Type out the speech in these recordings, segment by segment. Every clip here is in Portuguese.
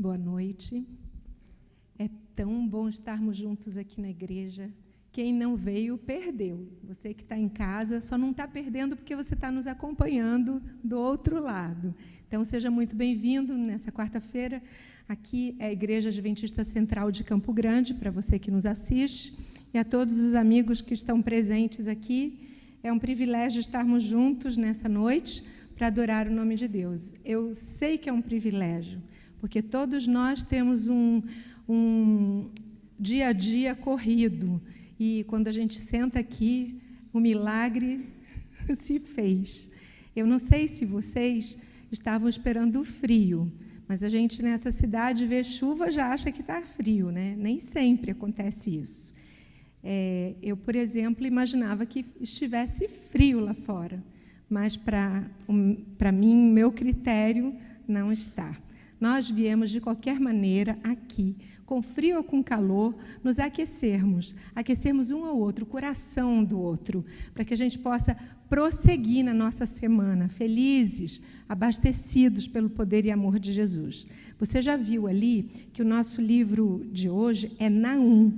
Boa noite. É tão bom estarmos juntos aqui na igreja. Quem não veio, perdeu. Você que está em casa só não está perdendo porque você está nos acompanhando do outro lado. Então, seja muito bem-vindo nessa quarta-feira. Aqui é a Igreja Adventista Central de Campo Grande, para você que nos assiste, e a todos os amigos que estão presentes aqui. É um privilégio estarmos juntos nessa noite para adorar o nome de Deus. Eu sei que é um privilégio, porque todos nós temos um dia a dia corrido, e quando a gente senta aqui, o milagre se fez. Eu não sei se vocês estavam esperando o frio, mas a gente nessa cidade vê chuva, já acha que está frio, né? Nem sempre acontece isso. Eu, por exemplo, imaginava que estivesse frio lá fora, mas para mim, meu critério, não está. Nós viemos, de qualquer maneira, aqui, com frio ou com calor, nos aquecermos um ao outro, o coração do outro, para que a gente possa prosseguir na nossa semana, felizes, abastecidos pelo poder e amor de Jesus. Você já viu ali que o nosso livro de hoje é Naum.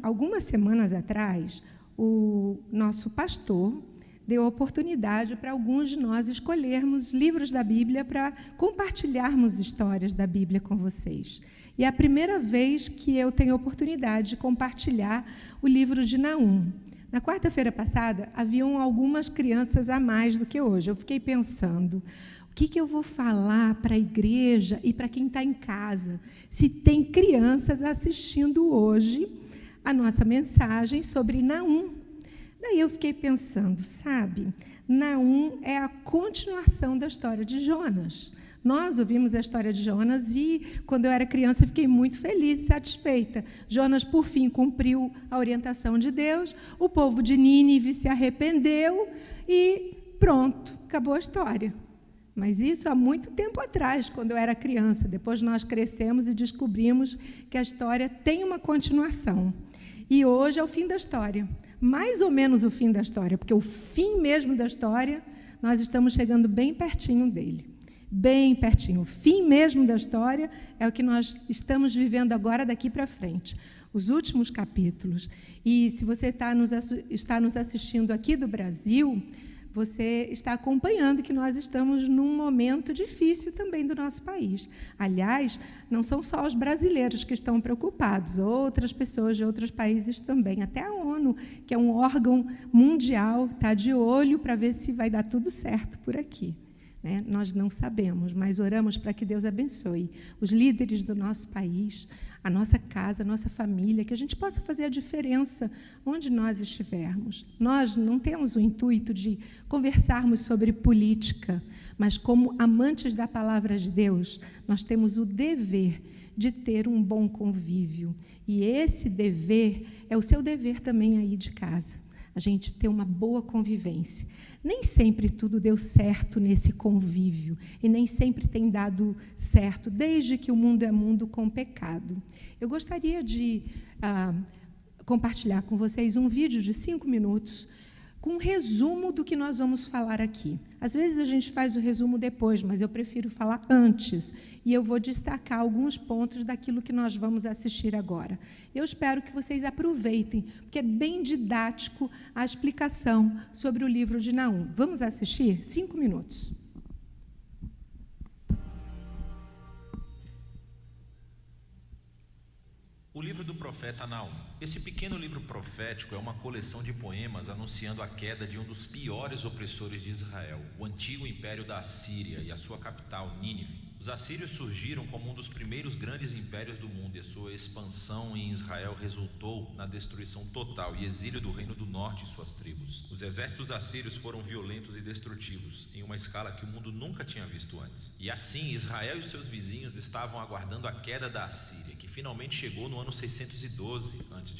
Algumas semanas atrás, o nosso pastor deu oportunidade para alguns de nós escolhermos livros da Bíblia para compartilharmos histórias da Bíblia com vocês. E é a primeira vez que eu tenho a oportunidade de compartilhar o livro de Naum. Na quarta-feira passada, haviam algumas crianças a mais do que hoje. Eu fiquei pensando, o que eu vou falar para a igreja e para quem está em casa, se tem crianças assistindo hoje a nossa mensagem sobre Naum. Daí eu fiquei pensando, sabe, Naum é a continuação da história de Jonas. Nós ouvimos a história de Jonas e, quando eu era criança, fiquei muito feliz e satisfeita. Jonas, por fim, cumpriu a orientação de Deus, o povo de Nínive se arrependeu e pronto, acabou a história. Mas isso há muito tempo atrás, quando eu era criança. Depois nós crescemos e descobrimos que a história tem uma continuação. E hoje é o fim da história. Mais ou menos o fim da história, porque o fim mesmo da história, nós estamos chegando bem pertinho dele. Bem pertinho. O fim mesmo da história é o que nós estamos vivendo agora, daqui para frente. Os últimos capítulos. E se você está nos assistindo aqui do Brasil, você está acompanhando que nós estamos num momento difícil também do nosso país. Aliás, não são só os brasileiros que estão preocupados, outras pessoas de outros países também. Até a ONU, que é um órgão mundial, está de olho para ver se vai dar tudo certo por aqui. Né? Nós não sabemos, mas oramos para que Deus abençoe os líderes do nosso país, a nossa casa, a nossa família, que a gente possa fazer a diferença onde nós estivermos. Nós não temos o intuito de conversarmos sobre política, mas como amantes da palavra de Deus, nós temos o dever de ter um bom convívio. E esse dever é o seu dever também aí de casa. A gente ter uma boa convivência. Nem sempre tudo deu certo nesse convívio, e nem sempre tem dado certo, desde que o mundo é mundo com pecado. Eu gostaria de compartilhar com vocês um vídeo de 5 minutos, com um resumo do que nós vamos falar aqui. Às vezes a gente faz o resumo depois, mas eu prefiro falar antes, e eu vou destacar alguns pontos daquilo que nós vamos assistir agora. Eu espero que vocês aproveitem, porque é bem didático a explicação sobre o livro de Naum. Vamos assistir? 5 minutos. O livro do profeta Naum. Esse pequeno livro profético é uma coleção de poemas anunciando a queda de um dos piores opressores de Israel, o antigo império da Assíria e a sua capital, Nínive. Os assírios surgiram como um dos primeiros grandes impérios do mundo, e a sua expansão em Israel resultou na destruição total e exílio do Reino do Norte e suas tribos. Os exércitos assírios foram violentos e destrutivos, em uma escala que o mundo nunca tinha visto antes. E assim, Israel e seus vizinhos estavam aguardando a queda da Assíria, que finalmente chegou no ano 612 a.C.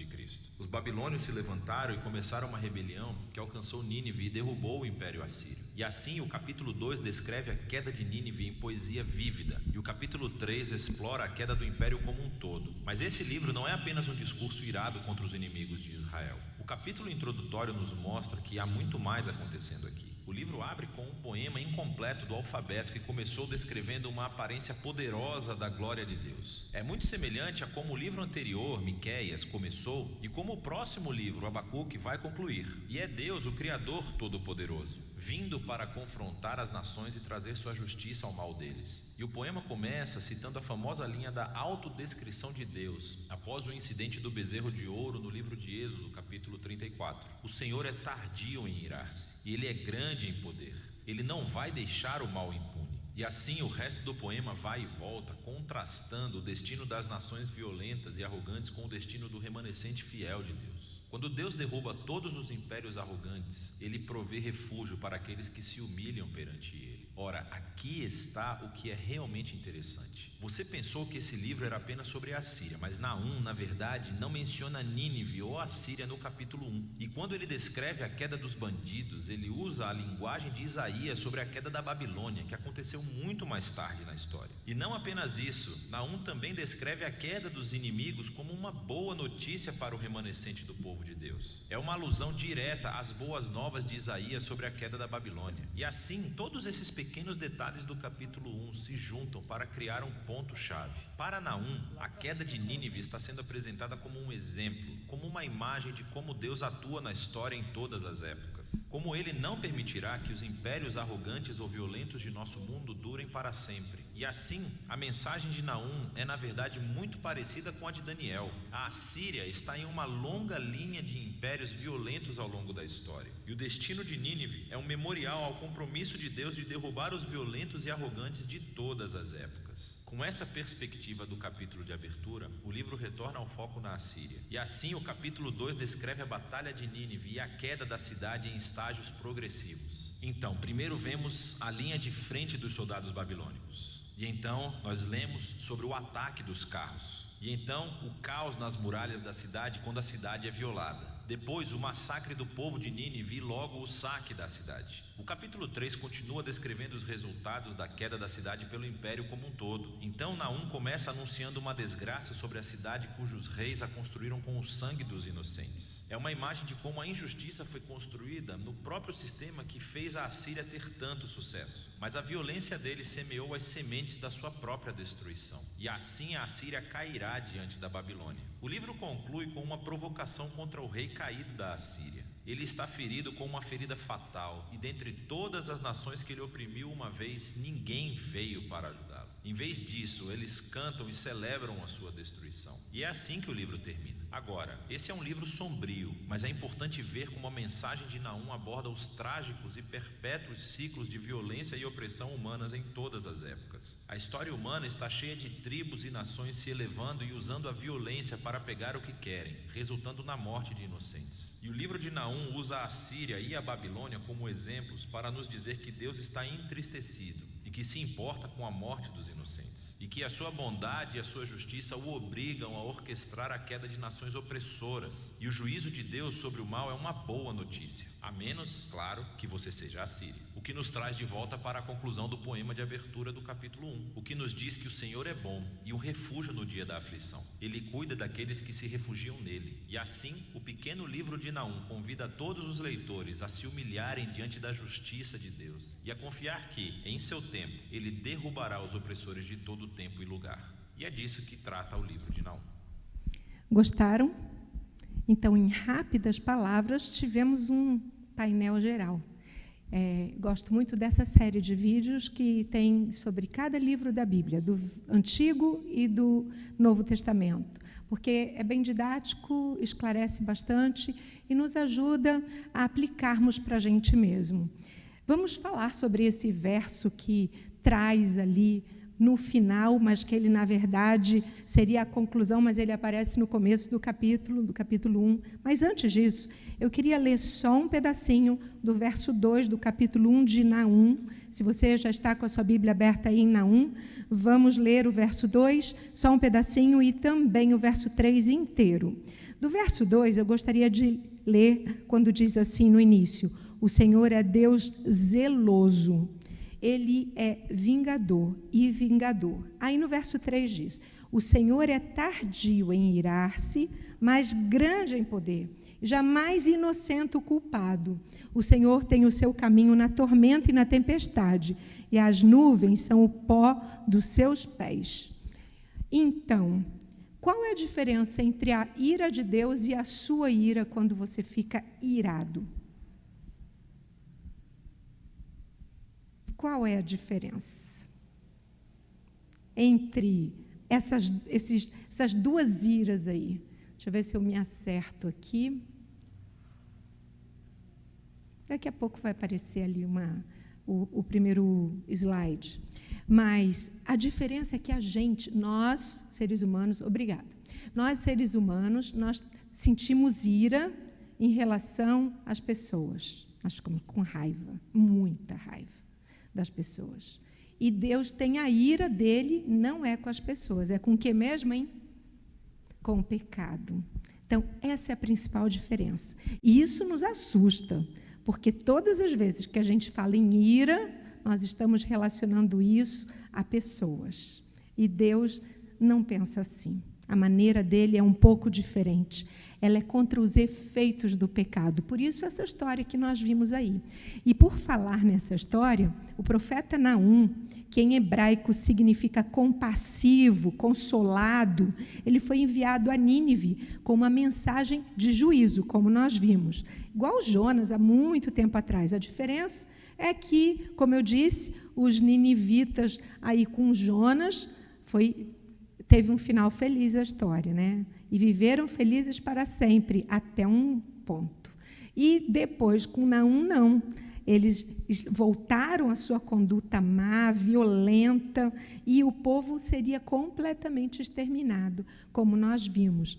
Os babilônios se levantaram e começaram uma rebelião que alcançou Nínive e derrubou o império assírio. E assim, o capítulo 2 descreve a queda de Nínive em poesia vívida, e o capítulo 3 explora a queda do império como um todo. Mas esse livro não é apenas um discurso irado contra os inimigos de Israel. O capítulo introdutório nos mostra que há muito mais acontecendo aqui. O O livro abre com um poema incompleto do alfabeto que começou descrevendo uma aparência poderosa da glória de Deus. É muito semelhante a como o livro anterior, Miqueias, começou e como o próximo livro, Abacuque, vai concluir. E é Deus, o Criador Todo-Poderoso, vindo para confrontar as nações e trazer sua justiça ao mal deles. E o poema começa citando a famosa linha da autodescrição de Deus, após o incidente do bezerro de ouro no livro de Êxodo, capítulo 34. O Senhor é tardio em irar-se, e Ele é grande em poder. Ele não vai deixar o mal impune. E assim o resto do poema vai e volta, contrastando o destino das nações violentas e arrogantes com o destino do remanescente fiel de Deus. Quando Deus derruba todos os impérios arrogantes, Ele provê refúgio para aqueles que se humilham perante Ele. Ora, aqui está o que é realmente interessante. Você pensou que esse livro era apenas sobre a Assíria, mas Naum, na verdade, não menciona Nínive ou a Assíria no capítulo 1. E quando ele descreve a queda dos bandidos, ele usa a linguagem de Isaías sobre a queda da Babilônia, que aconteceu muito mais tarde na história. E não apenas isso, Naum também descreve a queda dos inimigos como uma boa notícia para o remanescente do povo de Deus. É uma alusão direta às boas novas de Isaías sobre a queda da Babilônia. E assim, todos esses pequenos detalhes do capítulo 1 se juntam para criar um ponto-chave. Para Naum, a queda de Nínive está sendo apresentada como um exemplo, como uma imagem de como Deus atua na história em todas as épocas. Como Ele não permitirá que os impérios arrogantes ou violentos de nosso mundo durem para sempre. E assim, a mensagem de Naum é na verdade muito parecida com a de Daniel. A Assíria está em uma longa linha de impérios violentos ao longo da história. E o destino de Nínive é um memorial ao compromisso de Deus de derrubar os violentos e arrogantes de todas as épocas. Com essa perspectiva do capítulo de abertura, o livro retorna ao foco na Assíria. E assim o capítulo 2 descreve a batalha de Nínive e a queda da cidade em estágios progressivos. Então, primeiro vemos a linha de frente dos soldados babilônicos. E então nós lemos sobre o ataque dos carros. E então o caos nas muralhas da cidade quando a cidade é violada. Depois o massacre do povo de Nínive e logo o saque da cidade. O capítulo 3 continua descrevendo os resultados da queda da cidade pelo império como um todo. Então Naum começa anunciando uma desgraça sobre a cidade cujos reis a construíram com o sangue dos inocentes. É uma imagem de como a injustiça foi construída no próprio sistema que fez a Assíria ter tanto sucesso. Mas a violência dele semeou as sementes da sua própria destruição. E assim a Assíria cairá diante da Babilônia. O livro conclui com uma provocação contra o rei caído da Assíria. Ele está ferido com uma ferida fatal, e dentre todas as nações que ele oprimiu uma vez, ninguém veio para ajudá-lo. Em vez disso, eles cantam e celebram a sua destruição. E é assim que o livro termina. Agora, esse é um livro sombrio, mas é importante ver como a mensagem de Naum aborda os trágicos e perpétuos ciclos de violência e opressão humanas em todas as épocas. A história humana está cheia de tribos e nações se elevando e usando a violência para pegar o que querem, resultando na morte de inocentes. E o livro de Naum usa a Assíria e a Babilônia como exemplos para nos dizer que Deus está entristecido e que se importa com a morte dos inocentes, e que a sua bondade e a sua justiça o obrigam a orquestrar a queda de nações opressoras, e o juízo de Deus sobre o mal é uma boa notícia, a menos, claro, que você seja Assíria. O que nos traz de volta para a conclusão do poema de abertura do capítulo 1, o que nos diz que o Senhor é bom e um refúgio no dia da aflição. Ele cuida daqueles que se refugiam nele, e assim o pequeno livro de Naum convida todos os leitores a se humilharem diante da justiça de Deus e a confiar que, em seu tempo, ele derrubará os opressores de todo tempo e lugar. E é disso que trata o livro de Naum. Gostaram? Então, em rápidas palavras, tivemos um painel geral. Gosto muito dessa série de vídeos que tem sobre cada livro da Bíblia, do Antigo e do Novo Testamento, porque é bem didático, esclarece bastante e nos ajuda a aplicarmos para a gente mesmo. Vamos falar sobre esse verso que traz ali no final, mas que ele, na verdade, seria a conclusão, mas ele aparece no começo do capítulo 1. Mas, antes disso, eu queria ler só um pedacinho do verso 2 do capítulo 1 de Naum. Se você já está com a sua Bíblia aberta aí em Naum, vamos ler o verso 2, só um pedacinho, e também o verso 3 inteiro. Do verso 2, eu gostaria de ler quando diz assim no início: o Senhor é Deus zeloso. Ele é vingador e vingador. Aí no verso 3 diz: o Senhor é tardio em irar-se, mas grande em poder. jamais inocenta o culpado. O Senhor tem o seu caminho na tormenta e na tempestade, e as nuvens são o pó dos seus pés. Então, qual é a diferença entre a ira de Deus e a sua ira quando você fica irado? Qual é a diferença entre essas duas iras aí? Deixa eu ver se eu me acerto aqui. Daqui a pouco vai aparecer ali o primeiro slide. Mas a diferença é que nós, seres humanos, obrigada. Nós, seres humanos, nós sentimos ira em relação às pessoas. Nós ficamos com raiva, muita raiva das pessoas. E Deus tem a ira dele, não é com as pessoas, é com o que mesmo, hein? Com o pecado. Então, essa é a principal diferença. E isso nos assusta, porque todas as vezes que a gente fala em ira, nós estamos relacionando isso a pessoas. E Deus não pensa assim. A maneira dele é um pouco diferente. Ela é contra os efeitos do pecado. Por isso, essa história que nós vimos aí. E por falar nessa história, o profeta Naum, que em hebraico significa compassivo, consolado, ele foi enviado a Nínive com uma mensagem de juízo, como nós vimos. Igual Jonas, há muito tempo atrás. A diferença é que, como eu disse, os ninivitas aí com Jonas teve um final feliz a história, né? E viveram felizes para sempre, até um ponto. E depois, com Naum, não. Eles voltaram à sua conduta má, violenta, e o povo seria completamente exterminado, como nós vimos.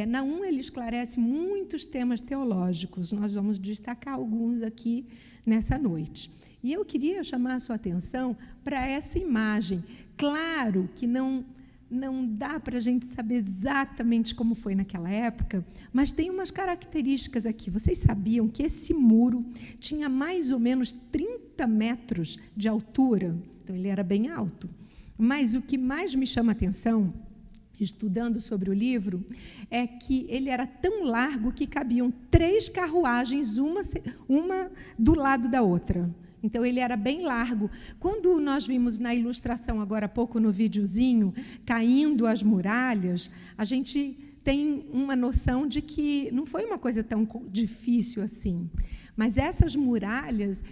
Naum, ele esclarece muitos temas teológicos. Nós vamos destacar alguns aqui nessa noite. E eu queria chamar a sua atenção para essa imagem. Claro que não dá para a gente saber exatamente como foi naquela época, mas tem umas características aqui. Vocês sabiam que esse muro tinha mais ou menos 30 metros de altura? Então, ele era bem alto. Mas o que mais me chama a atenção, estudando sobre o livro, é que ele era tão largo que cabiam 3 carruagens, uma do lado da outra. Então, ele era bem largo. Quando nós vimos na ilustração, agora há pouco, no videozinho, caindo as muralhas, a gente tem uma noção de que não foi uma coisa tão difícil assim. Mas essas muralhas...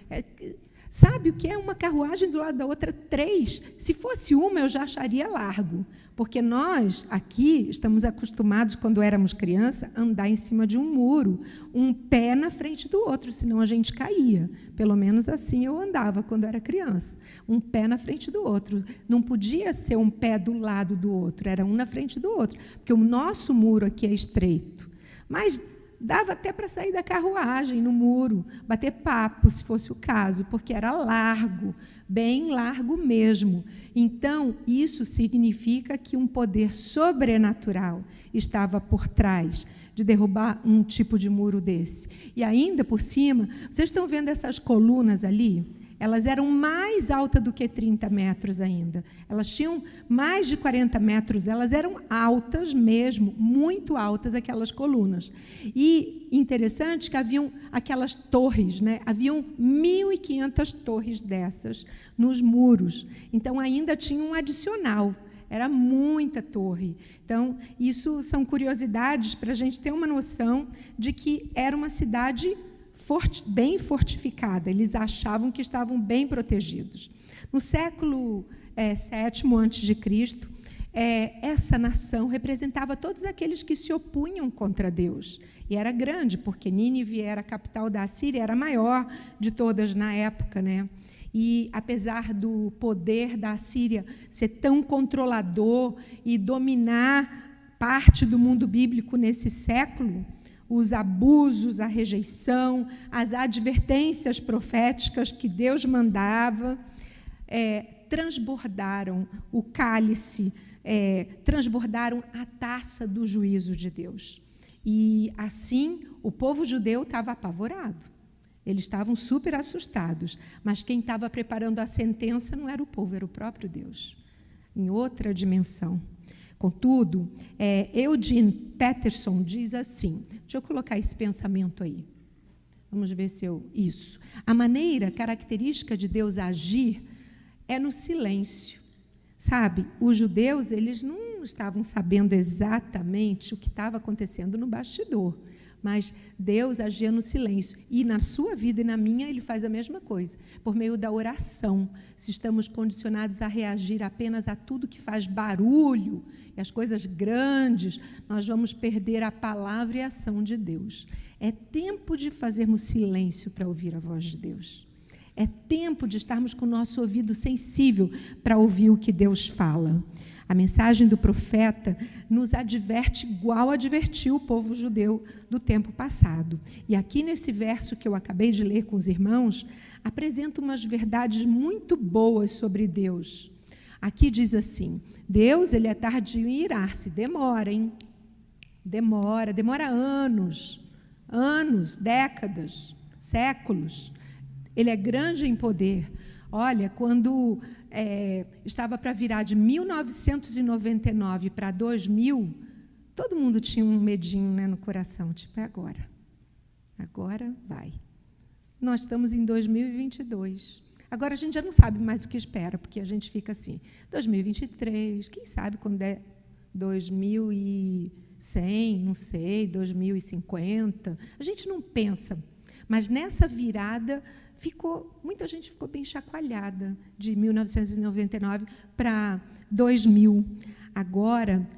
Sabe o que é uma carruagem do lado da outra? 3. Se fosse uma, eu já acharia largo. Porque nós, aqui, estamos acostumados, quando éramos criança, a andar em cima de um muro, um pé na frente do outro, senão a gente caía. Pelo menos assim eu andava quando era criança. Um pé na frente do outro. Não podia ser um pé do lado do outro, era um na frente do outro. Porque o nosso muro aqui é estreito. Mas dava até para sair da carruagem no muro, bater papo, se fosse o caso, porque era largo, bem largo mesmo. Então, isso significa que um poder sobrenatural estava por trás de derrubar um tipo de muro desse. E ainda por cima, vocês estão vendo essas colunas ali? Elas eram mais altas do que 30 metros ainda. Elas tinham mais de 40 metros, elas eram altas mesmo, muito altas aquelas colunas. E interessante que haviam aquelas torres, né? Haviam 1.500 torres dessas nos muros. Então, ainda tinha um adicional. Era muita torre. Então, isso são curiosidades para a gente ter uma noção de que era uma cidade bem fortificada. Eles achavam que estavam bem protegidos. No século VII a.C., essa nação representava todos aqueles que se opunham contra Deus. E era grande, porque Nínive era a capital da Assíria, era a maior de todas na época, né? E, apesar do poder da Assíria ser tão controlador e dominar parte do mundo bíblico nesse século, os abusos, a rejeição, as advertências proféticas que Deus mandava, transbordaram o cálice, transbordaram a taça do juízo de Deus. E, assim, o povo judeu estava apavorado. Eles estavam super assustados, mas quem estava preparando a sentença não era o povo, era o próprio Deus, em outra dimensão. Contudo, Eugene Peterson diz assim, deixa eu colocar esse pensamento aí. Vamos ver se eu... Isso. A maneira característica de Deus agir é no silêncio. Sabe, os judeus, eles não estavam sabendo exatamente o que estava acontecendo no bastidor, mas Deus agia no silêncio. E na sua vida e na minha, Ele faz a mesma coisa, por meio da oração. Se estamos condicionados a reagir apenas a tudo que faz barulho, e as coisas grandes, nós vamos perder a palavra e a ação de Deus. É tempo de fazermos silêncio para ouvir a voz de Deus. É tempo de estarmos com o nosso ouvido sensível para ouvir o que Deus fala. A mensagem do profeta nos adverte igual advertiu o povo judeu do tempo passado. E aqui nesse verso que eu acabei de ler com os irmãos, apresenta umas verdades muito boas sobre Deus. Aqui diz assim, Deus, Ele é tardio em irar-se, demora, hein? Demora anos, décadas, séculos. Ele é grande em poder. Olha, quando estava para virar de 1999 para 2000, todo mundo tinha um medinho, né, no coração, tipo, é agora. Agora vai. Nós estamos em 2022. Agora a gente já não sabe mais o que espera, porque a gente fica assim, 2023, quem sabe quando é 2100, não sei, 2050. A gente não pensa, mas nessa virada muita gente ficou bem chacoalhada, de 1999 para 2000. Agora,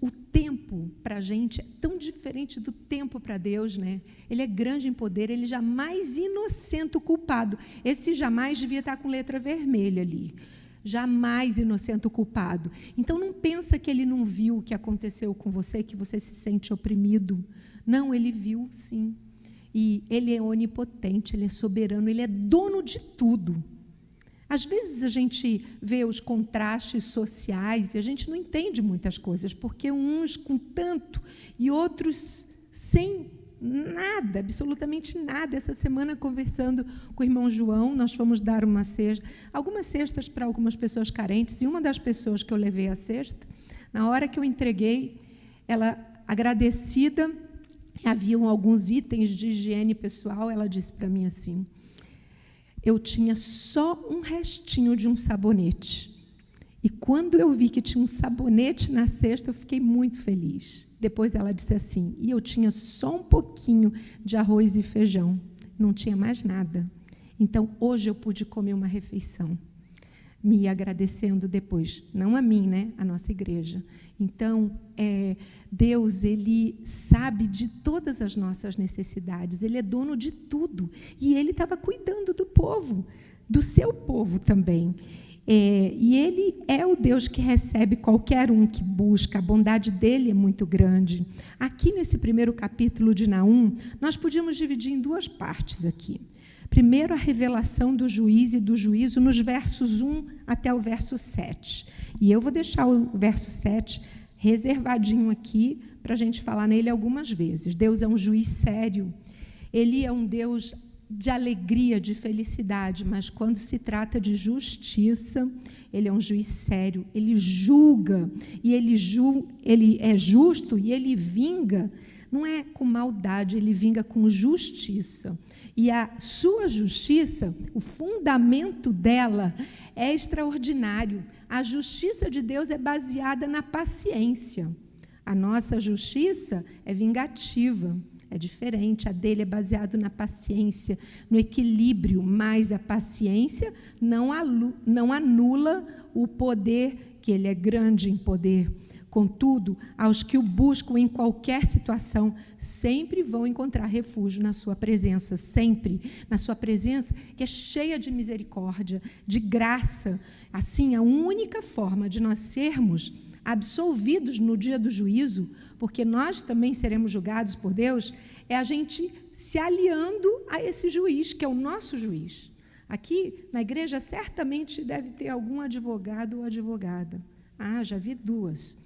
o tempo para a gente é tão diferente do tempo para Deus, né? Ele é grande em poder, ele jamais inocenta o culpado. Esse jamais devia estar com letra vermelha ali. Jamais inocenta o culpado. Então, não pensa que ele não viu o que aconteceu com você, que você se sente oprimido. Não, ele viu, sim. E ele é onipotente, ele é soberano, ele é dono de tudo. Às vezes a gente vê os contrastes sociais e a gente não entende muitas coisas, porque uns com tanto e outros sem nada, absolutamente nada. Essa semana, conversando com o irmão João, nós fomos dar uma cesta, algumas cestas para algumas pessoas carentes, e uma das pessoas que eu levei a cesta, na hora que eu entreguei, ela, agradecida, haviam alguns itens de higiene pessoal, ela disse para mim assim, eu tinha só um restinho de um sabonete. E quando eu vi que tinha um sabonete na cesta, eu fiquei muito feliz. Depois ela disse assim, e eu tinha só um pouquinho de arroz e feijão, não tinha mais nada. Então, hoje eu pude comer uma refeição, me agradecendo depois, não a mim, né, a nossa igreja. Então, Deus, Ele sabe de todas as nossas necessidades, Ele é dono de tudo, e Ele estava cuidando do povo, do seu povo também. E Ele é o Deus que recebe qualquer um que busca, a bondade dEle é muito grande. Aqui, nesse primeiro capítulo de Naum, nós podíamos dividir em duas partes aqui. Primeiro, a revelação do juízo e do juízo nos versos 1 até o verso 7. E eu vou deixar o verso 7 reservadinho aqui, para a gente falar nele algumas vezes. Deus é um juiz sério, Ele é um Deus de alegria, de felicidade, mas quando se trata de justiça, Ele é um juiz sério, Ele julga, e Ele é justo, e Ele vinga, não é com maldade, Ele vinga com justiça. E a sua justiça, o fundamento dela é extraordinário. A justiça de Deus é baseada na paciência. A nossa justiça é vingativa, é diferente. A dele é baseada na paciência, no equilíbrio, mas a paciência não anula o poder, que ele é grande em poder. Contudo, aos que o buscam em qualquer situação, sempre vão encontrar refúgio na sua presença, sempre na sua presença, que é cheia de misericórdia, de graça. Assim, a única forma de nós sermos absolvidos no dia do juízo, porque nós também seremos julgados por Deus, é a gente se aliando a esse juiz, que é o nosso juiz. Aqui, na igreja, certamente deve ter algum advogado ou advogada. Já vi duas.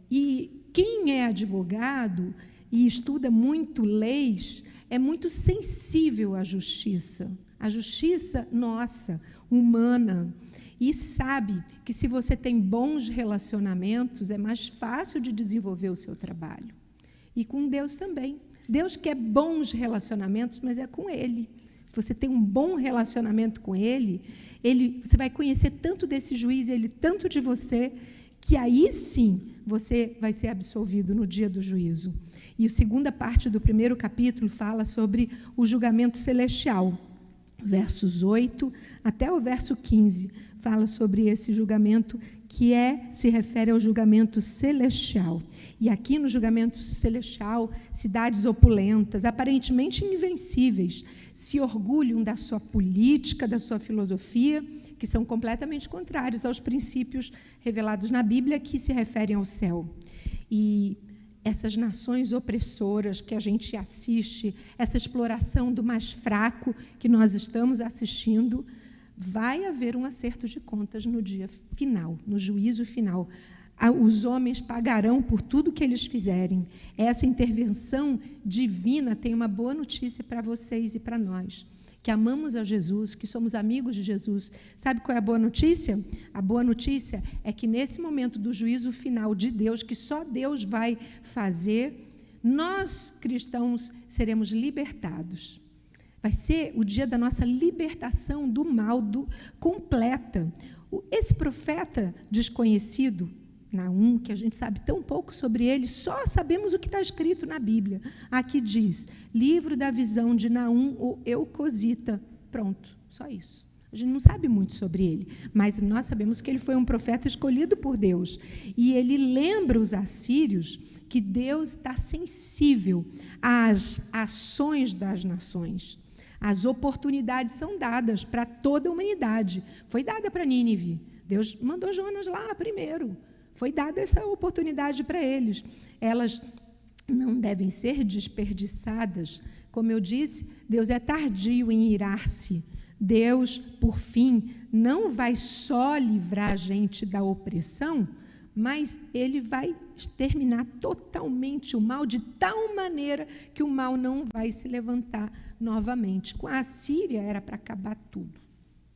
E quem é advogado e estuda muito leis é muito sensível à justiça. A justiça nossa, humana. e sabe que se você tem bons relacionamentos, é mais fácil de desenvolver o seu trabalho. E com Deus também. Deus quer bons relacionamentos, mas é com Ele. Se você tem um bom relacionamento com Ele, você vai conhecer tanto desse juiz, Ele tanto de você, que aí sim você vai ser absolvido no dia do juízo. E a segunda parte do primeiro capítulo fala sobre o julgamento celestial. Versos 8 até o verso 15 fala sobre esse julgamento que se refere ao julgamento celestial. E aqui no julgamento celestial, cidades opulentas, aparentemente invencíveis, se orgulham da sua política, da sua filosofia, que são completamente contrários aos princípios revelados na Bíblia que se referem ao céu. E essas nações opressoras que a gente assiste, essa exploração do mais fraco que nós estamos assistindo, vai haver um acerto de contas no dia final, no juízo final. Os homens pagarão por tudo que eles fizerem. Essa intervenção divina tem uma boa notícia para vocês e para nós, que amamos a Jesus, que somos amigos de Jesus. Sabe qual é a boa notícia? A boa notícia é que nesse momento do juízo final de Deus, que só Deus vai fazer, nós, cristãos, seremos libertados. Vai ser o dia da nossa libertação do mal completa. Esse profeta desconhecido, Naum, que a gente sabe tão pouco sobre ele, só sabemos o que está escrito na Bíblia. Aqui diz, livro da visão de Naum, o Eucosita. Pronto, só isso. A gente não sabe muito sobre ele, mas nós sabemos que ele foi um profeta escolhido por Deus. E ele lembra os assírios que Deus está sensível às ações das nações. As oportunidades são dadas para toda a humanidade. Foi dada para Nínive. Deus mandou Jonas lá primeiro. Foi dada essa oportunidade para eles. Elas não devem ser desperdiçadas. Como eu disse, Deus é tardio em irar-se. Deus, por fim, não vai só livrar a gente da opressão, mas Ele vai exterminar totalmente o mal, de tal maneira que o mal não vai se levantar novamente. Com a Assíria era para acabar tudo,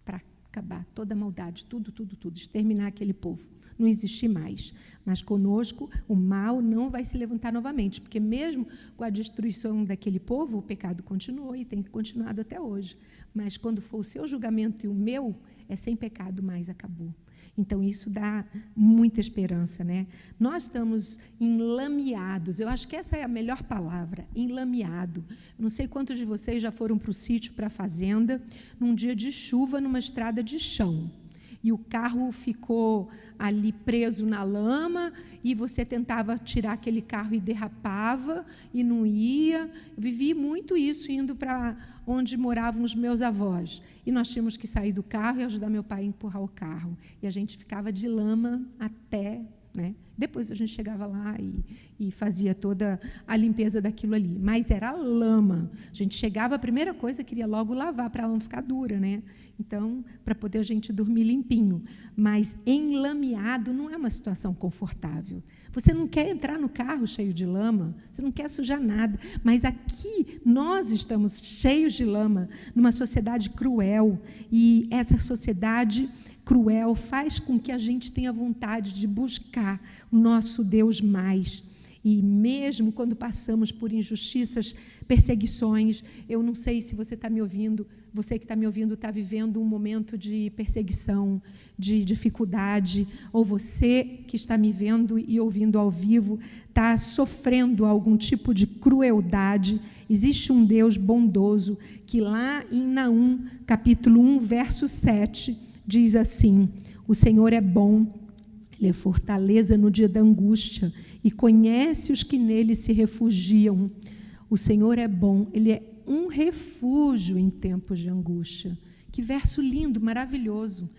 para acabar toda a maldade, tudo, exterminar aquele povo. Não existir mais. Mas conosco, o mal não vai se levantar novamente, porque mesmo com a destruição daquele povo, o pecado continuou e tem continuado até hoje. Mas quando for o seu julgamento e o meu, é sem pecado mais, acabou. Então, isso dá muita esperança, né? Nós estamos enlameados, eu acho que essa é a melhor palavra, enlameado. Eu não sei quantos de vocês já foram para o sítio, para a fazenda, num dia de chuva, numa estrada de chão. E o carro ficou ali preso na lama, e você tentava tirar aquele carro e derrapava, e não ia. Eu vivi muito isso, indo para onde moravam os meus avós. E nós tínhamos que sair do carro e ajudar meu pai a empurrar o carro. E a gente ficava de lama até... né? Depois a gente chegava lá e fazia toda a limpeza daquilo ali. Mas era lama. A gente chegava, a primeira coisa, queria logo lavar para ela não ficar dura, né? Então, para poder a gente dormir limpinho. Mas enlameado não é uma situação confortável. Você não quer entrar no carro cheio de lama, você não quer sujar nada. Mas aqui nós estamos cheios de lama, numa sociedade cruel. E essa sociedade cruel faz com que a gente tenha vontade de buscar o nosso Deus mais. E mesmo quando passamos por injustiças, perseguições, eu não sei se você está me ouvindo, você que está me ouvindo está vivendo um momento de perseguição, de dificuldade, ou você que está me vendo e ouvindo ao vivo está sofrendo algum tipo de crueldade. Existe um Deus bondoso que lá em Naum, capítulo 1, verso 7, diz assim: o Senhor é bom, Ele é fortaleza no dia da angústia e conhece os que nele se refugiam. O Senhor é bom, Ele é um refúgio em tempos de angústia. Que verso lindo, maravilhoso.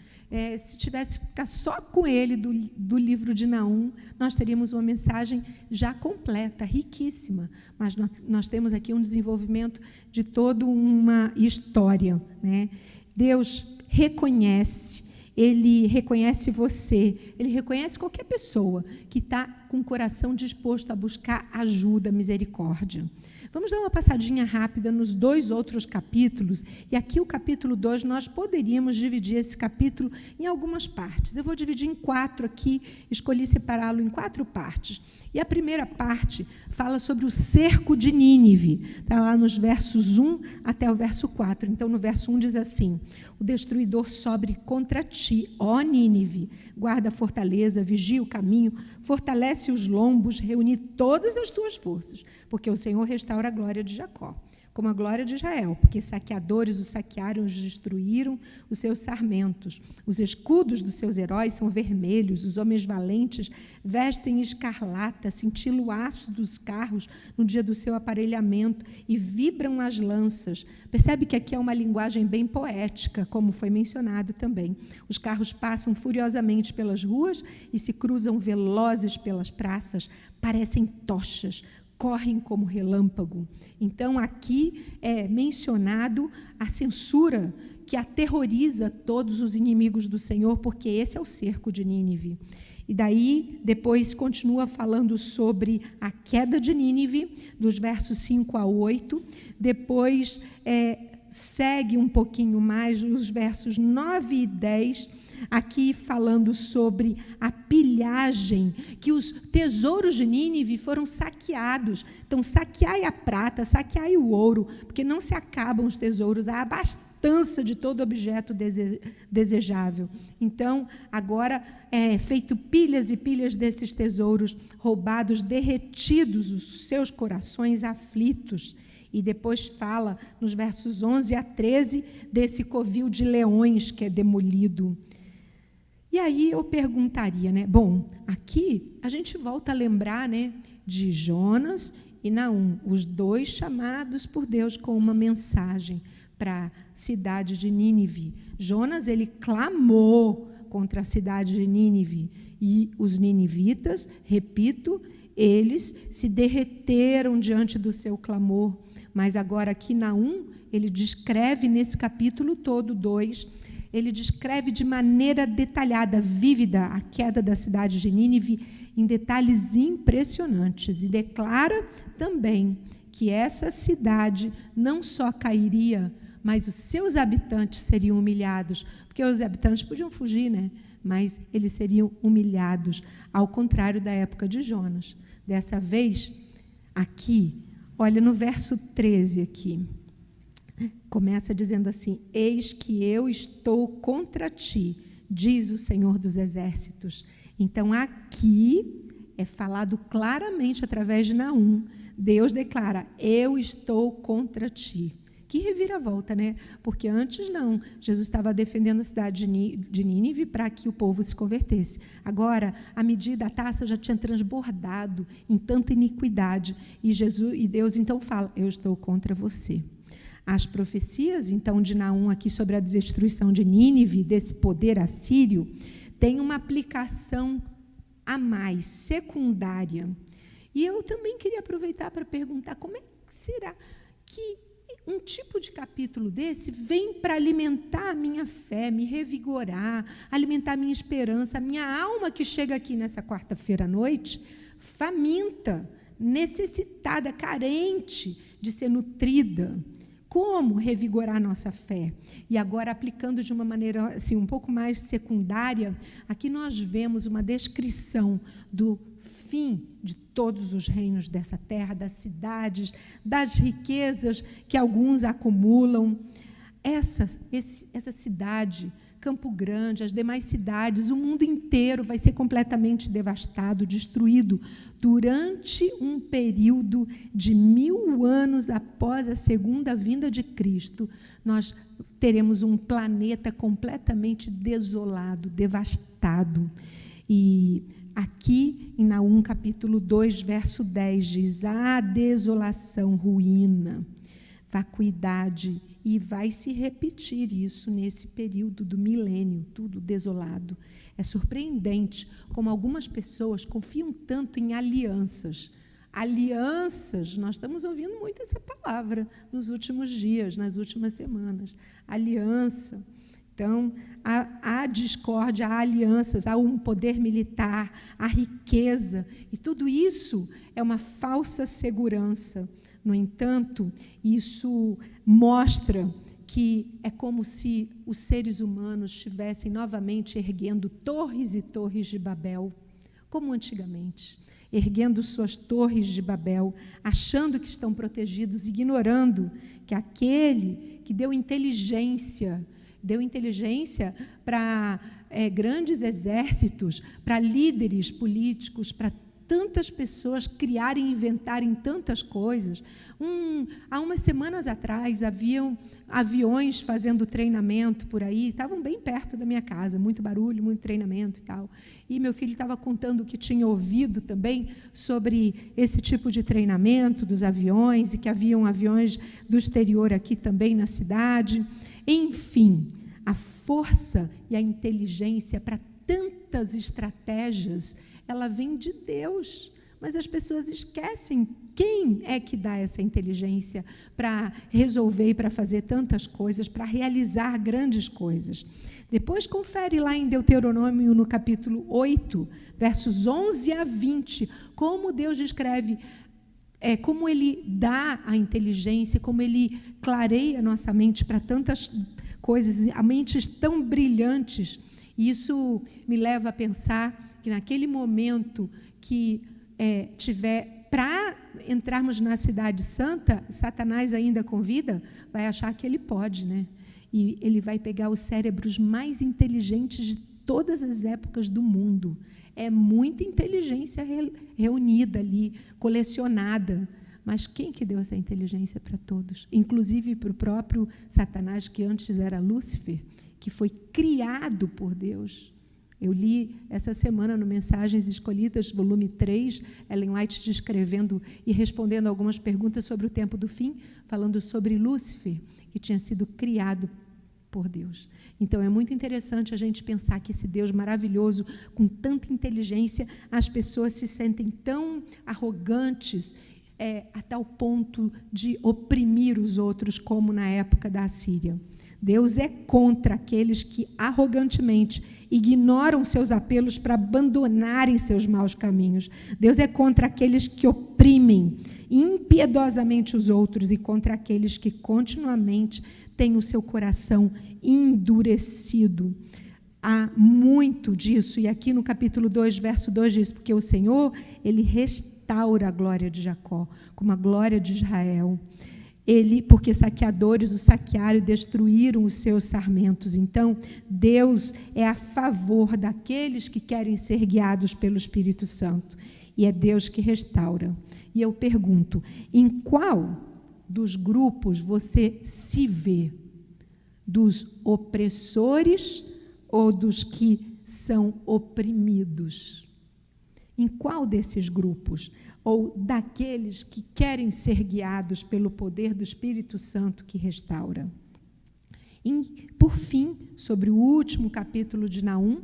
Se tivesse que ficar só com ele do livro de Naum, nós teríamos uma mensagem já completa, riquíssima. Mas nós temos aqui um desenvolvimento de toda uma história, né? Deus reconhece, Ele reconhece você, Ele reconhece qualquer pessoa que está com o coração disposto a buscar ajuda, misericórdia. Vamos dar uma passadinha rápida nos 2 outros capítulos, e aqui o capítulo 2, nós poderíamos dividir esse capítulo em algumas partes. Eu vou dividir em 4 aqui, escolhi separá-lo em 4 partes. E a primeira parte fala sobre o cerco de Nínive, está lá nos versos 1 até o verso 4. Então, no verso 1 diz assim: o destruidor sobe contra ti, ó Nínive, guarda a fortaleza, vigia o caminho, fortalece os lombos, reúne todas as tuas forças, porque o Senhor restaura a glória de Jacó, como a glória de Israel, porque saqueadores o saquearam, os destruíram os seus sarmentos. Os escudos dos seus heróis são vermelhos, os homens valentes vestem escarlata, cintila o aço dos carros no dia do seu aparelhamento e vibram as lanças. Percebe que aqui é uma linguagem bem poética, como foi mencionado também. Os carros passam furiosamente pelas ruas e se cruzam velozes pelas praças, parecem tochas, correm como relâmpago. Então, aqui é mencionado a censura que aterroriza todos os inimigos do Senhor, porque esse é o cerco de Nínive. E daí, depois, continua falando sobre a queda de Nínive, dos versos 5 a 8. Depois, segue um pouquinho mais, os versos 9 e 10, aqui falando sobre a pilhagem, que os tesouros de Nínive foram saqueados. Então, saqueai a prata, saqueai o ouro, porque não se acabam os tesouros, há abastança de todo objeto desejável. Então, agora é feito pilhas e pilhas desses tesouros roubados, derretidos os seus corações aflitos. E depois fala, nos versos 11 a 13, desse covil de leões que é demolido. E aí eu perguntaria, bom, aqui a gente volta a lembrar, de Jonas e Naum, os 2 chamados por Deus com uma mensagem para a cidade de Nínive. Jonas, ele clamou contra a cidade de Nínive, e os ninivitas, repito, eles se derreteram diante do seu clamor. Mas agora aqui Naum, ele descreve nesse capítulo todo, 2, ele descreve de maneira detalhada, vívida, a queda da cidade de Nínive, em detalhes impressionantes, e declara também que essa cidade não só cairia, mas os seus habitantes seriam humilhados, porque os habitantes podiam fugir, mas eles seriam humilhados, ao contrário da época de Jonas. Dessa vez, aqui, olha no verso 13 aqui, começa dizendo assim: eis que eu estou contra ti, diz o Senhor dos Exércitos. Então, aqui é falado claramente através de Naum. Deus declara: eu estou contra ti. Que reviravolta, Porque antes não, Jesus estava defendendo a cidade de Nínive para que o povo se convertesse. Agora, a medida, a taça já tinha transbordado em tanta iniquidade, e Deus então fala: eu estou contra você. As profecias, então, de Naum aqui sobre a destruição de Nínive, desse poder assírio, tem uma aplicação a mais, secundária. E eu também queria aproveitar para perguntar: como é que será que um tipo de capítulo desse vem para alimentar a minha fé, me revigorar, alimentar a minha esperança, a minha alma que chega aqui nessa quarta-feira à noite, faminta, necessitada, carente de ser nutrida? Como revigorar a nossa fé? E agora, aplicando de uma maneira assim, um pouco mais secundária, aqui nós vemos uma descrição do fim de todos os reinos dessa terra, das cidades, das riquezas que alguns acumulam. Essa cidade, Campo Grande, as demais cidades, o mundo inteiro vai ser completamente devastado, destruído, durante um período de 1000 anos após a segunda vinda de Cristo. Nós teremos um planeta completamente desolado, devastado. E aqui, em Naum, capítulo 2, verso 10, diz: a desolação, ruína, vacuidade, e vai se repetir isso nesse período do milênio, tudo desolado. É surpreendente como algumas pessoas confiam tanto em alianças. Alianças, nós estamos ouvindo muito essa palavra nos últimos dias, nas últimas semanas. Aliança. Então, há discórdia, há alianças, há um poder militar, há riqueza, e tudo isso é uma falsa segurança. No entanto, isso mostra que é como se os seres humanos estivessem novamente erguendo torres e torres de Babel, como antigamente, erguendo suas torres de Babel, achando que estão protegidos, ignorando que aquele que deu inteligência para grandes exércitos, para líderes políticos, para tantas pessoas criarem e inventarem tantas coisas. Há umas semanas atrás, haviam aviões fazendo treinamento por aí, estavam bem perto da minha casa, muito barulho, muito treinamento e tal. E meu filho estava contando que tinha ouvido também sobre esse tipo de treinamento dos aviões, e que haviam aviões do exterior aqui também na cidade. Enfim, a força e a inteligência para tantas estratégias, ela vem de Deus, mas as pessoas esquecem quem é que dá essa inteligência para resolver e para fazer tantas coisas, para realizar grandes coisas. Depois confere lá em Deuteronômio, no capítulo 8, versos 11 a 20, como Deus descreve, como Ele dá a inteligência, como Ele clareia a nossa mente para tantas coisas, a mentes tão brilhantes. E isso me leva a pensar que naquele momento que tiver para entrarmos na Cidade Santa, Satanás ainda convida, vai achar que ele pode, né? E ele vai pegar os cérebros mais inteligentes de todas as épocas do mundo. É muita inteligência reunida ali, colecionada. Mas quem que deu essa inteligência para todos? Inclusive para o próprio Satanás, que antes era Lúcifer, que foi criado por Deus. Eu li essa semana no Mensagens Escolhidas, volume 3, Ellen White descrevendo e respondendo algumas perguntas sobre o tempo do fim, falando sobre Lúcifer, que tinha sido criado por Deus. Então, é muito interessante a gente pensar que esse Deus maravilhoso, com tanta inteligência, as pessoas se sentem tão arrogantes, a tal ponto de oprimir os outros, como na época da Assíria. Deus é contra aqueles que arrogantemente ignoram seus apelos para abandonarem seus maus caminhos. Deus é contra aqueles que oprimem impiedosamente os outros e contra aqueles que continuamente têm o seu coração endurecido. Há muito disso, e aqui no capítulo 2, verso 2 diz, porque o Senhor, Ele restaura a glória de Jacó, como a glória de Israel. Porque saqueadores o saquearam e destruíram os seus sarmentos. Então, Deus é a favor daqueles que querem ser guiados pelo Espírito Santo. E é Deus que restaura. E eu pergunto, em qual dos grupos você se vê? Dos opressores ou dos que são oprimidos? Em qual desses grupos? Ou daqueles que querem ser guiados pelo poder do Espírito Santo que restaura? E, por fim, sobre o último capítulo de Naum,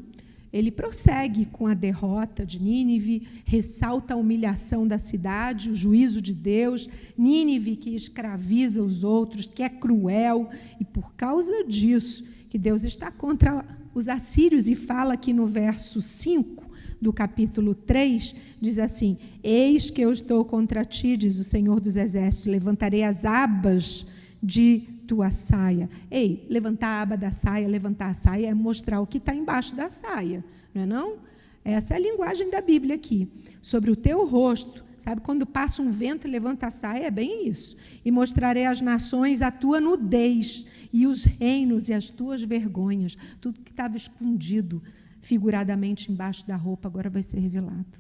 ele prossegue com a derrota de Nínive, ressalta a humilhação da cidade, o juízo de Deus, Nínive que escraviza os outros, que é cruel, e por causa disso que Deus está contra os assírios, e fala aqui no verso 5, do capítulo 3, diz assim, eis que eu estou contra ti, diz o Senhor dos Exércitos, levantarei as abas de tua saia. Ei, levantar a aba da saia, levantar a saia é mostrar o que está embaixo da saia, não é não? Essa é a linguagem da Bíblia aqui. Sobre o teu rosto, sabe, quando passa um vento e levanta a saia, é bem isso. E mostrarei às nações a tua nudez, e os reinos e as tuas vergonhas, tudo que estava escondido, figuradamente embaixo da roupa, agora vai ser revelado.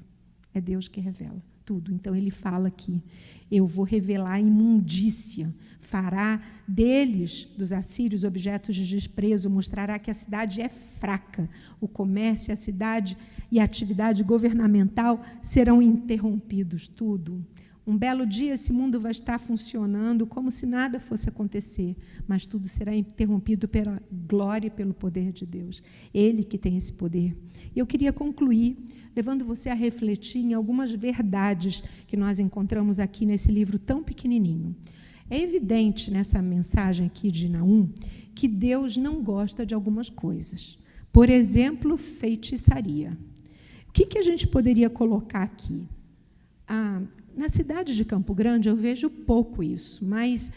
É Deus que revela tudo. Então, ele fala aqui, eu vou revelar a imundícia, fará deles, dos assírios, objetos de desprezo, mostrará que a cidade é fraca, o comércio, a cidade e a atividade governamental serão interrompidos, tudo. Um belo dia esse mundo vai estar funcionando como se nada fosse acontecer, mas tudo será interrompido pela glória e pelo poder de Deus. Ele que tem esse poder. E eu queria concluir, levando você a refletir em algumas verdades que nós encontramos aqui nesse livro tão pequenininho. É evidente nessa mensagem aqui de Naum que Deus não gosta de algumas coisas. Por exemplo, feitiçaria. O que a gente poderia colocar aqui? Na cidade de Campo Grande, eu vejo pouco isso, mas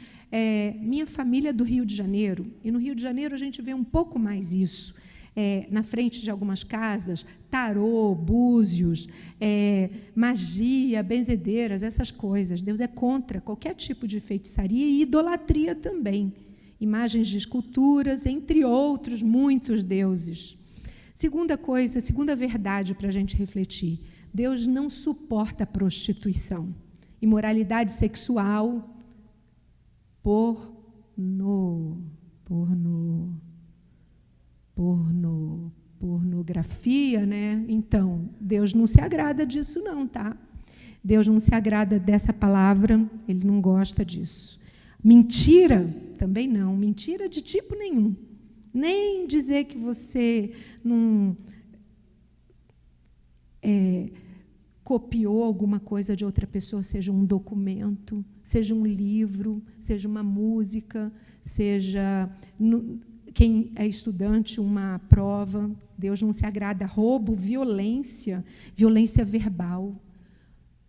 minha família é do Rio de Janeiro, e no Rio de Janeiro a gente vê um pouco mais isso. Na frente de algumas casas, tarô, búzios, magia, benzedeiras, essas coisas. Deus é contra qualquer tipo de feitiçaria e idolatria também. Imagens de esculturas, entre outros, muitos deuses. Segunda verdade para a gente refletir. Deus não suporta a prostituição, imoralidade sexual, pornografia, né? Então, Deus não se agrada disso não, tá? Deus não se agrada dessa palavra, Ele não gosta disso. Mentira, também não. Mentira de tipo nenhum. Nem dizer que você não copiou alguma coisa de outra pessoa, seja um documento, seja um livro, seja uma música, seja, quem é estudante, uma prova. Deus não se agrada. Roubo, violência verbal.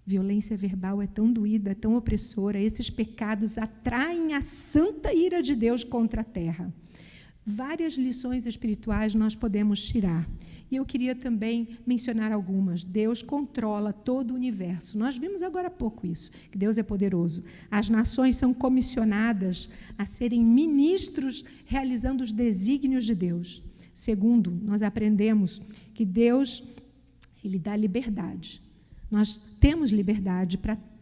Violência verbal é tão doída, é tão opressora. Esses pecados atraem a santa ira de Deus contra a terra. Várias lições espirituais nós podemos tirar. E eu queria também mencionar algumas. Deus controla todo o universo. Nós vimos agora há pouco isso, que Deus é poderoso. As nações são comissionadas a serem ministros realizando os desígnios de Deus. Segundo, nós aprendemos que Deus, Ele dá liberdade. Nós temos liberdade,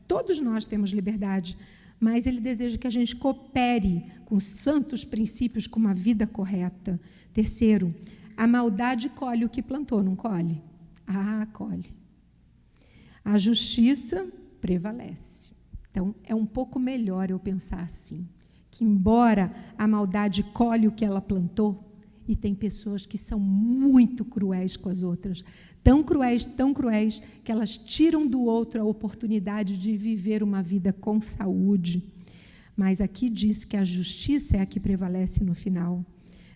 todos nós temos liberdade, mas Ele deseja que a gente coopere com santos princípios, com uma vida correta. Terceiro, a maldade colhe o que plantou, não colhe? Colhe. A justiça prevalece. Então, é um pouco melhor eu pensar assim, que embora a maldade colhe o que ela plantou, e tem pessoas que são muito cruéis com as outras, tão cruéis, que elas tiram do outro a oportunidade de viver uma vida com saúde. Mas aqui diz que a justiça é a que prevalece no final.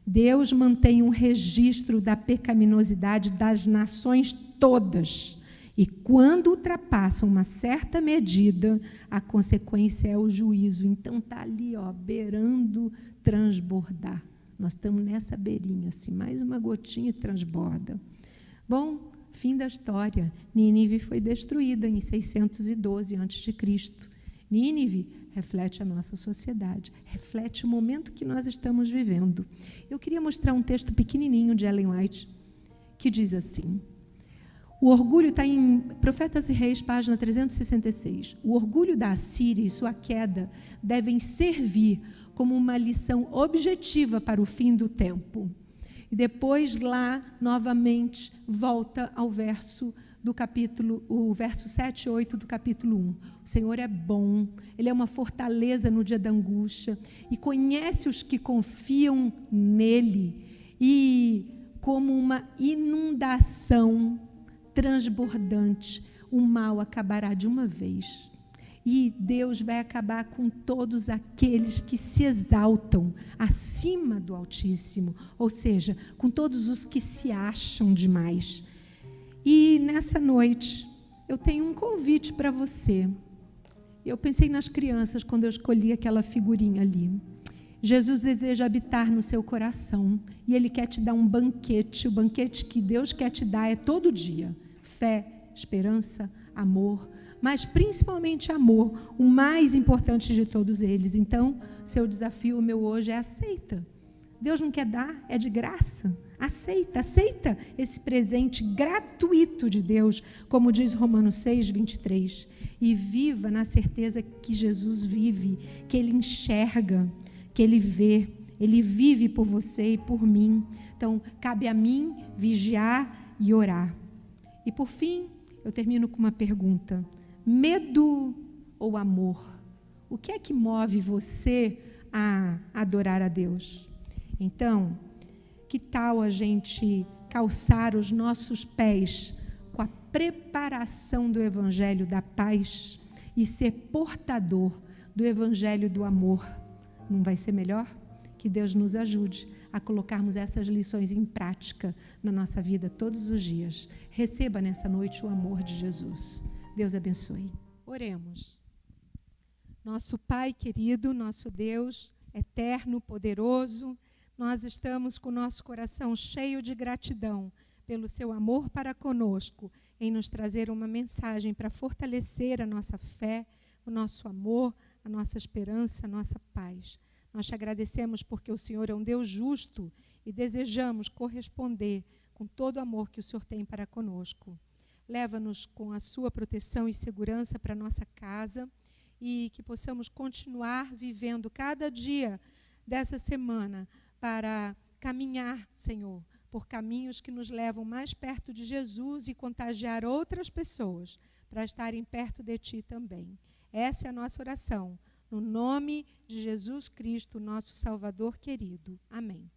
Deus mantém um registro da pecaminosidade das nações todas. E quando ultrapassam uma certa medida, a consequência é o juízo. Então, está ali, beirando transbordar. Nós estamos nessa beirinha, assim, mais uma gotinha e transborda. Bom, fim da história. Nínive foi destruída em 612 a.C. Nínive reflete a nossa sociedade, reflete o momento que nós estamos vivendo. Eu queria mostrar um texto pequenininho de Ellen White, que diz assim: o orgulho está em Profetas e Reis, página 366. O orgulho da Assíria e sua queda devem servir como uma lição objetiva para o fim do tempo. E depois, lá, novamente, volta ao verso do capítulo, o verso 7 e 8 do capítulo 1. O Senhor é bom, Ele é uma fortaleza no dia da angústia, e conhece os que confiam nele, e como uma inundação transbordante, o mal acabará de uma vez. E Deus vai acabar com todos aqueles que se exaltam acima do Altíssimo, ou seja, com todos os que se acham demais. E nessa noite, eu tenho um convite para você. Eu pensei nas crianças quando eu escolhi aquela figurinha ali. Jesus deseja habitar no seu coração e Ele quer te dar um banquete. O banquete que Deus quer te dar é todo dia. Fé, esperança, amor, mas principalmente amor, o mais importante de todos eles. Então, seu desafio, o meu hoje, é aceita. Deus não quer dar, é de graça. Aceita esse presente gratuito de Deus, como diz Romanos 6, 23. E viva na certeza que Jesus vive, que Ele enxerga, que Ele vê, Ele vive por você e por mim. Então, cabe a mim vigiar e orar. E, por fim, eu termino com uma pergunta. Medo ou amor? O que é que move você a adorar a Deus? Então, que tal a gente calçar os nossos pés com a preparação do Evangelho da paz e ser portador do Evangelho do amor? Não vai ser melhor? Que Deus nos ajude a colocarmos essas lições em prática na nossa vida todos os dias. Receba nessa noite o amor de Jesus. Deus abençoe. Oremos. Nosso Pai querido, nosso Deus eterno, poderoso, nós estamos com o nosso coração cheio de gratidão pelo seu amor para conosco, em nos trazer uma mensagem para fortalecer a nossa fé, o nosso amor, a nossa esperança, a nossa paz. Nós te agradecemos porque o Senhor é um Deus justo e desejamos corresponder com todo o amor que o Senhor tem para conosco. Leva-nos com a sua proteção e segurança para a nossa casa e que possamos continuar vivendo cada dia dessa semana para caminhar, Senhor, por caminhos que nos levam mais perto de Jesus e contagiar outras pessoas para estarem perto de Ti também. Essa é a nossa oração, no nome de Jesus Cristo, nosso Salvador querido. Amém.